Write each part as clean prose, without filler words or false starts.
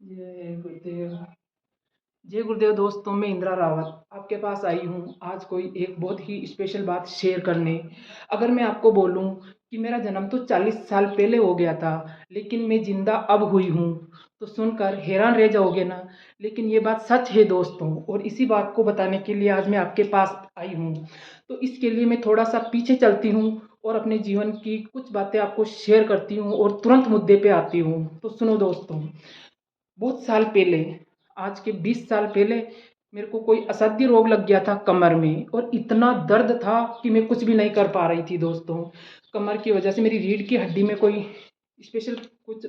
जय गुरुदेव। जय गुरुदेव दोस्तों, मैं इंदिरा रावत आपके पास आई हूँ आज कोई एक बहुत ही स्पेशल बात शेयर करने। अगर मैं आपको बोलूँ कि मेरा जन्म तो 40 साल पहले हो गया था, लेकिन मैं ज़िंदा अब हुई हूँ, तो सुनकर हैरान रह जाओगे ना। लेकिन ये बात सच है दोस्तों, और इसी बात को बताने के लिए आज मैं आपके पास आई हूँ। तो इसके लिए मैं थोड़ा सा पीछे चलती हूँ और अपने जीवन की कुछ बातें आपको शेयर करती हूँ और तुरंत मुद्दे पे आती हूँ। तो सुनो दोस्तों, बहुत साल पहले, आज के 20 साल पहले, मेरे को कोई असाध्य रोग लग गया था कमर में, और इतना दर्द था कि मैं कुछ भी नहीं कर पा रही थी दोस्तों। कमर की वजह से मेरी रीढ़ की हड्डी में कोई स्पेशल कुछ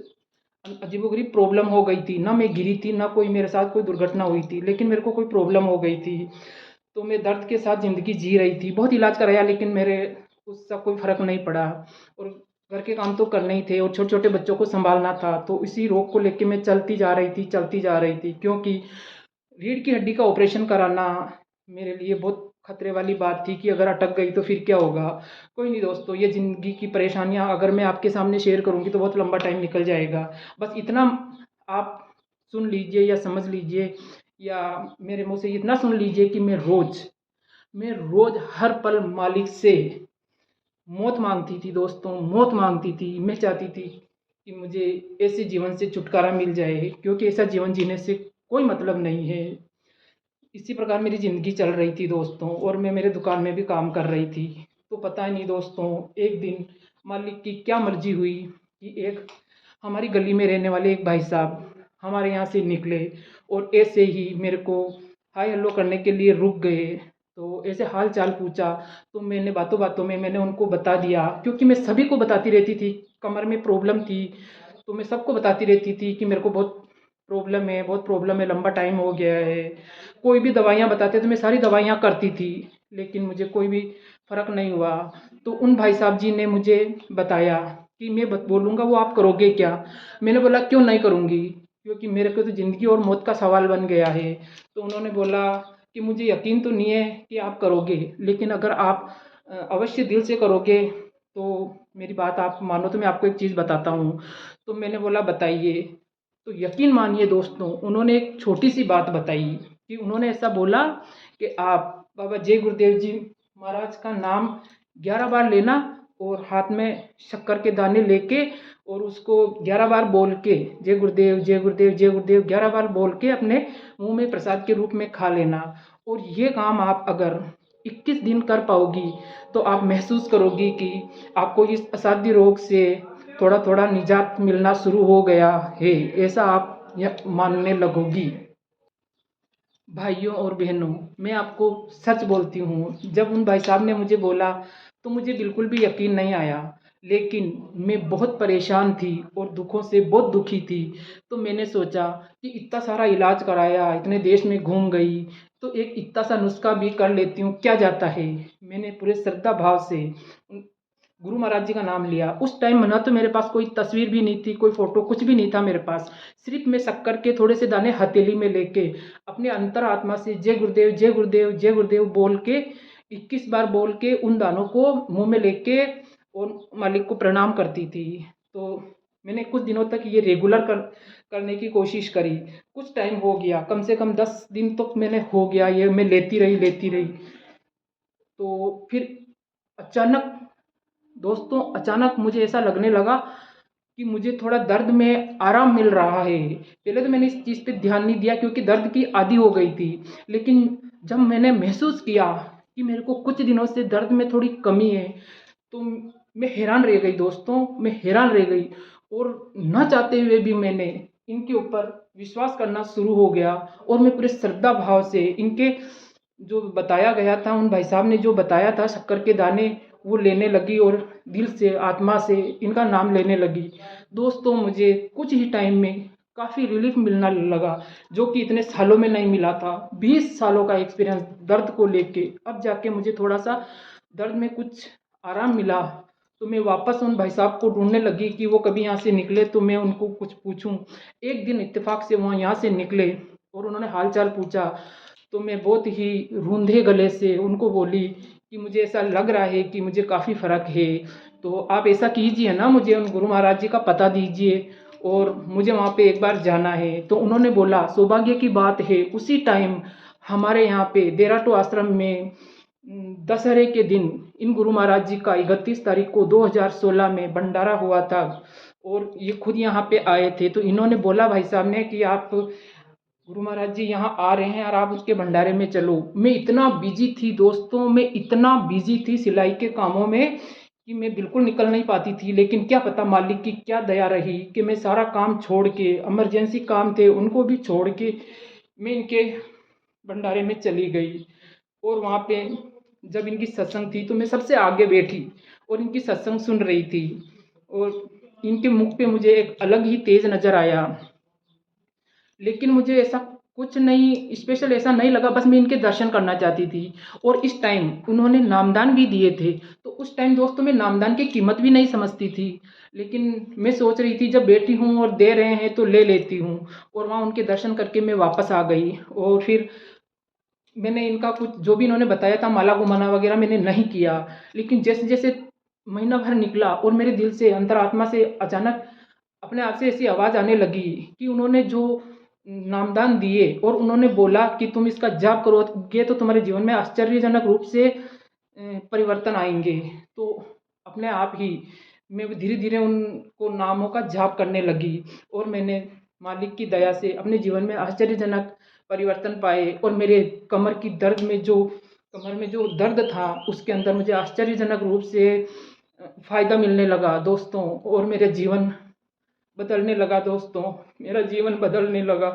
अजीबोगरीब प्रॉब्लम हो गई थी। ना मैं गिरी थी, ना कोई मेरे साथ कोई दुर्घटना हुई थी, लेकिन मेरे को कोई प्रॉब्लम हो गई थी। तो मैं दर्द के साथ ज़िंदगी जी रही थी, बहुत इलाज कराया, लेकिन मेरे उससे कोई फ़र्क नहीं पड़ा। और घर के काम तो करने ही थे और छोटे छोटे बच्चों को संभालना था। तो इसी रोग को लेके मैं चलती जा रही थी, चलती जा रही थी, क्योंकि रीढ़ की हड्डी का ऑपरेशन कराना मेरे लिए बहुत खतरे वाली बात थी कि अगर अटक गई तो फिर क्या होगा। कोई नहीं दोस्तों, ये ज़िंदगी की परेशानियां अगर मैं आपके सामने शेयर करूंगी तो बहुत लंबा टाइम निकल जाएगा। बस इतना आप सुन लीजिए या समझ लीजिए, या मेरे मुंह से इतना सुन लीजिए कि मैं रोज हर पल मालिक से मौत मांगती थी दोस्तों, मौत मांगती थी। मैं चाहती थी कि मुझे ऐसे जीवन से छुटकारा मिल जाए, क्योंकि ऐसा जीवन जीने से कोई मतलब नहीं है। इसी प्रकार मेरी ज़िंदगी चल रही थी दोस्तों, और मैं मेरे दुकान में भी काम कर रही थी। तो पता ही नहीं दोस्तों, एक दिन मालिक की क्या मर्जी हुई कि एक हमारी गली में रहने वाले एक भाई साहब हमारे यहाँ से निकले, और ऐसे ही मेरे को हाय हेलो करने के लिए रुक गए। तो ऐसे हाल चाल पूछा, तो मैंने बातों बातों में मैंने उनको बता दिया, क्योंकि मैं सभी को बताती रहती थी कमर में प्रॉब्लम थी। तो मैं सबको बताती रहती थी कि मेरे को बहुत प्रॉब्लम है, बहुत प्रॉब्लम है, लंबा टाइम हो गया है। कोई भी दवाइयाँ बताते तो मैं सारी दवाइयाँ करती थी, लेकिन मुझे कोई भी फ़र्क नहीं हुआ। तो उन भाई साहब जी ने मुझे बताया कि मैं बोलूँगा वो आप करोगे क्या। मैंने बोला क्यों नहीं करूँगी, क्योंकि मेरे को तो ज़िंदगी और मौत का सवाल बन गया है। तो उन्होंने बोला कि मुझे यकीन तो नहीं है कि आप करोगे, लेकिन अगर आप अवश्य दिल से करोगे तो मेरी बात आप मानो, तो मैं आपको एक चीज़ बताता हूँ। तो मैंने बोला बताइए। तो यकीन मानिए दोस्तों, उन्होंने एक छोटी सी बात बताई कि उन्होंने ऐसा बोला कि आप बाबा जय गुरुदेव जी महाराज का नाम 11 बार लेना, और हाथ में शक्कर के दाने लेके और उसको 11 बार बोल के जय गुरुदेव जय गुरुदेव जय गुरुदेव 11 बार बोल के अपने मुंह में प्रसाद के रूप में खा लेना। और ये काम आप अगर 21 दिन कर पाओगी तो आप महसूस करोगी कि आपको इस असाध्य रोग से थोड़ा थोड़ा निजात मिलना शुरू हो गया है, ऐसा आप मानने लगोगी। भाइयों और बहनों, मैं आपको सच बोलती हूँ, जब उन भाई साहब ने मुझे बोला तो मुझे बिल्कुल भी यकीन नहीं आया। लेकिन मैं बहुत परेशान थी और दुखों से बहुत दुखी थी। तो मैंने सोचा कि इतना सारा इलाज कराया, इतने देश में घूम गई, तो एक इतना सा नुस्खा भी कर लेती हूँ, क्या जाता है। मैंने पूरे श्रद्धा भाव से गुरु महाराज जी का नाम लिया। उस टाइम ना तो मेरे पास कोई तस्वीर भी नहीं थी, कोई फोटो, कुछ भी नहीं था मेरे पास। सिर्फ मैं शक्कर के थोड़े से दाने हथेली में लेके अपने अंतर आत्मा से जय गुरुदेव जय गुरुदेव जय गुरुदेव बोल के 21 बार बोल के उन दानों को मुंह में लेके और मालिक को प्रणाम करती थी। तो मैंने कुछ दिनों तक ये रेगुलर करने की कोशिश करी। कुछ टाइम हो गया, कम से कम 10 दिन तक मैंने हो गया ये, मैं लेती रही। तो फिर अचानक दोस्तों, अचानक मुझे ऐसा लगने लगा कि मुझे थोड़ा दर्द में आराम मिल रहा है। पहले तो मैंने इस चीज़ पे ध्यान नहीं दिया, क्योंकि दर्द की आदी हो गई थी। लेकिन जब मैंने महसूस किया कि मेरे को कुछ दिनों से दर्द में थोड़ी कमी है, तो मैं हैरान रह गई दोस्तों, मैं हैरान रह गई। और न चाहते हुए भी मैंने इनके ऊपर विश्वास करना शुरू हो गया, और मैं पूरे श्रद्धा भाव से इनके जो बताया गया था, उन भाई साहब ने जो बताया था शक्कर के दाने, वो लेने लगी और दिल से आत्मा से इनका नाम लेने लगी। दोस्तों, मुझे कुछ ही टाइम में काफ़ी रिलीफ मिलना लगा, जो कि इतने सालों में नहीं मिला था। 20 सालों का एक्सपीरियंस दर्द को लेके, अब जाके मुझे थोड़ा सा दर्द में कुछ आराम मिला। तो मैं वापस उन भाई साहब को ढूंढने लगी कि वो कभी यहाँ से निकले तो मैं उनको कुछ पूछूं। एक दिन इत्तेफाक से वो यहाँ से निकले और उन्होंने हाल चाल पूछा। तो मैं बहुत ही रूंधे गले से उनको बोली कि मुझे ऐसा लग रहा है कि मुझे काफ़ी फ़र्क है, तो आप ऐसा कीजिए ना, मुझे उन गुरु महाराज जी का पता दीजिए और मुझे वहाँ पे एक बार जाना है। तो उन्होंने बोला सौभाग्य की बात है उसी टाइम हमारे यहाँ पे देराटू आश्रम में दशहरे के दिन इन गुरु महाराज जी का 31 तारीख को 2016 में भंडारा हुआ था और ये खुद यहाँ पे आए थे। तो इन्होंने बोला भाई साहब ने कि आप गुरु महाराज जी यहाँ आ रहे हैं और आप उसके भंडारे में चलो। मैं इतना बिजी थी दोस्तों, मैं इतना बिजी थी सिलाई के कामों में कि मैं बिल्कुल निकल नहीं पाती थी। लेकिन क्या पता मालिक की क्या दया रही कि मैं सारा काम छोड़ के, इमरजेंसी काम थे उनको भी छोड़ के मैं इनके भंडारे में चली गई। और वहाँ पे जब इनकी सत्संग थी तो मैं सबसे आगे बैठी और इनकी सत्संग सुन रही थी और इनके मुख पे मुझे एक अलग ही तेज नज़र आया। लेकिन मुझे ऐसा कुछ नहीं स्पेशल ऐसा नहीं लगा, बस मैं इनके दर्शन करना चाहती थी। और इस टाइम उन्होंने नामदान भी दिए थे। तो उस टाइम दोस्तों मैं नामदान की कीमत भी नहीं समझती थी, लेकिन मैं सोच रही थी जब बैठी हूँ और दे रहे हैं तो ले लेती हूँ। और वहाँ उनके दर्शन करके मैं वापस आ गई और फिर मैंने इनका कुछ जो भी इन्होंने बताया था माला घुमाना वगैरह मैंने नहीं किया। लेकिन जैसे जैसे महीना भर निकला और मेरे दिल से अंतरात्मा से अचानक अपने आप से ऐसी आवाज़ आने लगी कि उन्होंने जो नामदान दिए और उन्होंने बोला कि तुम इसका जाप करोगे तो तुम्हारे जीवन में आश्चर्यजनक रूप से परिवर्तन आएंगे। तो अपने आप ही मैं धीरे धीरे उनको नामों का जाप करने लगी और मैंने मालिक की दया से अपने जीवन में आश्चर्यजनक परिवर्तन पाए। और मेरे कमर में जो दर्द था उसके अंदर मुझे आश्चर्यजनक रूप से फ़ायदा मिलने लगा दोस्तों। और मेरे जीवन बदलने लगा दोस्तों, मेरा जीवन बदलने लगा।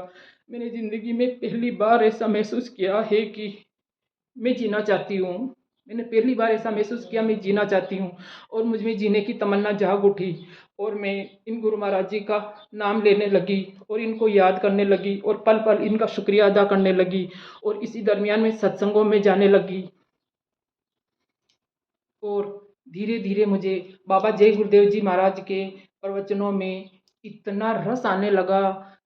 मैंने ज़िंदगी में पहली बार ऐसा महसूस किया है कि मैं जीना चाहती हूँ। मैंने पहली बार ऐसा महसूस किया मैं जीना चाहती हूँ और मुझ में जीने की तमन्ना जाग उठी और मैं इन गुरु महाराज जी का नाम लेने लगी और इनको याद करने लगी और पल पल इनका शुक्रिया अदा करने लगी। और इसी दरमियान में सत्संगों में जाने लगी और धीरे धीरे मुझे बाबा जय गुरुदेव जी महाराज के प्रवचनों में इतना रस आने लगा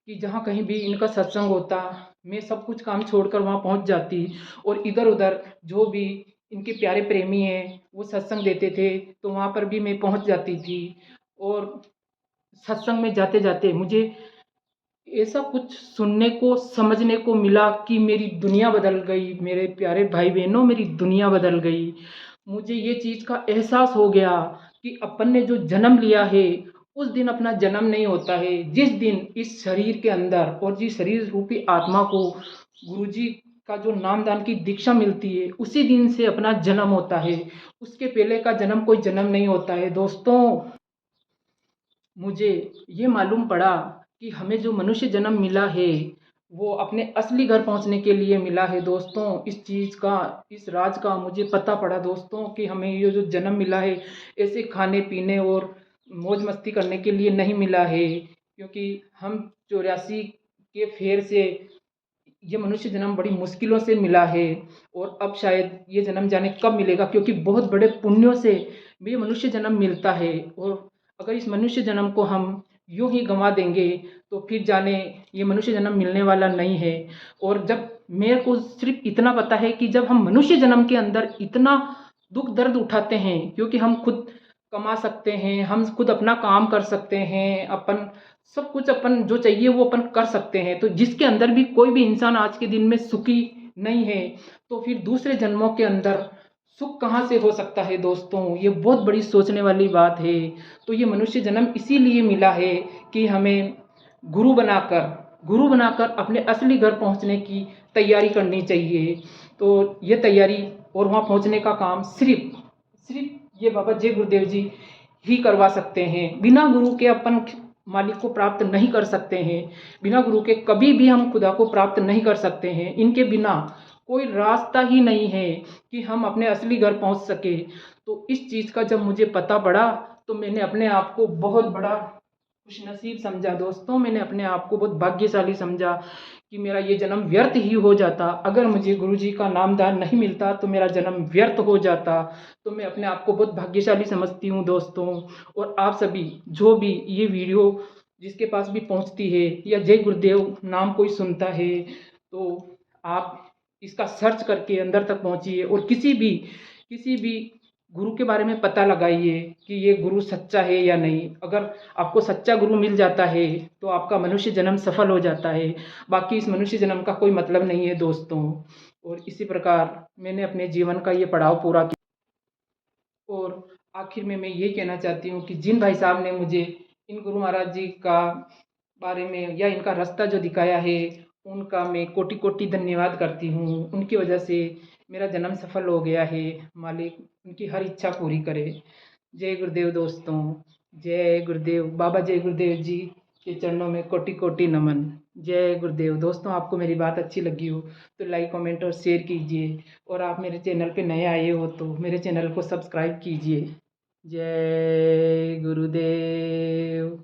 कि जहाँ कहीं भी इनका सत्संग होता मैं सब कुछ काम छोड़कर वहाँ पहुँच जाती। और इधर उधर जो भी इनके प्यारे प्रेमी हैं वो सत्संग देते थे तो वहाँ पर भी मैं पहुँच जाती थी। और सत्संग में जाते जाते मुझे ऐसा कुछ सुनने को समझने को मिला कि मेरी दुनिया बदल गई। मेरे प्यारे भाई बहनों, मेरी दुनिया बदल गई। मुझे ये चीज़ का एहसास हो गया कि अपन ने जो जन्म लिया है उस दिन अपना जन्म नहीं होता है। जिस दिन इस शरीर के अंदर और जिस शरीर रूपी आत्मा को गुरुजी का जो नामदान की दीक्षा मिलती है उसी दिन से अपना जन्म होता है। उसके पहले का जन्म कोई जन्म नहीं होता है दोस्तों। मुझे ये मालूम पड़ा कि हमें जो मनुष्य जन्म मिला है वो अपने असली घर पहुंचने के लिए मिला है दोस्तों। इस चीज़ का, इस राज का मुझे पता पड़ा दोस्तों कि हमें ये जो जन्म मिला है ऐसे खाने पीने और मौज मस्ती करने के लिए नहीं मिला है। क्योंकि हम 84 के फेर से ये मनुष्य जन्म बड़ी मुश्किलों से मिला है और अब शायद ये जन्म जाने कब मिलेगा, क्योंकि बहुत बड़े पुण्यों से ये मनुष्य जन्म मिलता है। और अगर इस मनुष्य जन्म को हम यूं ही गंवा देंगे तो फिर जाने ये मनुष्य जन्म मिलने वाला नहीं है। और जब मेरे को सिर्फ इतना पता है कि जब हम मनुष्य जन्म के अंदर इतना दुख दर्द उठाते हैं, क्योंकि हम खुद कमा सकते हैं, हम खुद अपना काम कर सकते हैं, अपन सब कुछ अपन जो चाहिए वो अपन कर सकते हैं, तो जिसके अंदर भी कोई भी इंसान आज के दिन में सुखी नहीं है तो फिर दूसरे जन्मों के अंदर सुख कहाँ से हो सकता है दोस्तों। ये बहुत बड़ी सोचने वाली बात है। तो ये मनुष्य जन्म इसीलिए मिला है कि हमें गुरु बनाकर अपने असली घर पहुंचने की तैयारी करनी चाहिए। तो ये तैयारी और वहाँ पहुंचने का काम सिर्फ ये बाबा जय गुरुदेव जी ही करवा सकते हैं। बिना गुरु के अपन मालिक को प्राप्त नहीं कर सकते हैं। बिना गुरु के कभी भी हम खुदा को प्राप्त नहीं कर सकते हैं। इनके बिना कोई रास्ता ही नहीं है कि हम अपने असली घर पहुंच सके। तो इस चीज़ का जब मुझे पता पड़ा तो मैंने अपने आप को बहुत बड़ा खुशनसीब समझा दोस्तों। मैंने अपने आप को बहुत भाग्यशाली समझा कि मेरा ये जन्म व्यर्थ ही हो जाता। अगर मुझे गुरुजी का नामदान नहीं मिलता तो मेरा जन्म व्यर्थ हो जाता। तो मैं अपने आप को बहुत भाग्यशाली समझती हूँ दोस्तों। और आप सभी जो भी ये वीडियो जिसके पास भी पहुँचती है या जय गुरुदेव नाम कोई सुनता है तो आप इसका सर्च करके अंदर तक पहुँचिए और किसी भी गुरु के बारे में पता लगाइए कि ये गुरु सच्चा है या नहीं। अगर आपको सच्चा गुरु मिल जाता है तो आपका मनुष्य जन्म सफल हो जाता है, बाकी इस मनुष्य जन्म का कोई मतलब नहीं है दोस्तों। और इसी प्रकार मैंने अपने जीवन का ये पड़ाव पूरा किया। और आखिर में मैं ये कहना चाहती हूँ कि जिन भाई साहब ने मुझे इन गुरु महाराज जी का बारे में या इनका रास्ता जो दिखाया है, उनका मैं कोटि कोटि धन्यवाद करती हूँ। उनकी वजह से मेरा जन्म सफल हो गया है। मालिक उनकी हर इच्छा पूरी करे। जय गुरुदेव दोस्तों। जय गुरुदेव। बाबा जय गुरुदेव जी के चरणों में कोटि कोटि नमन। जय गुरुदेव। दोस्तों, आपको मेरी बात अच्छी लगी हो तो लाइक कमेंट और शेयर कीजिए, और आप मेरे चैनल पे नए आए हो तो मेरे चैनल को सब्सक्राइब कीजिए। जय गुरुदेव।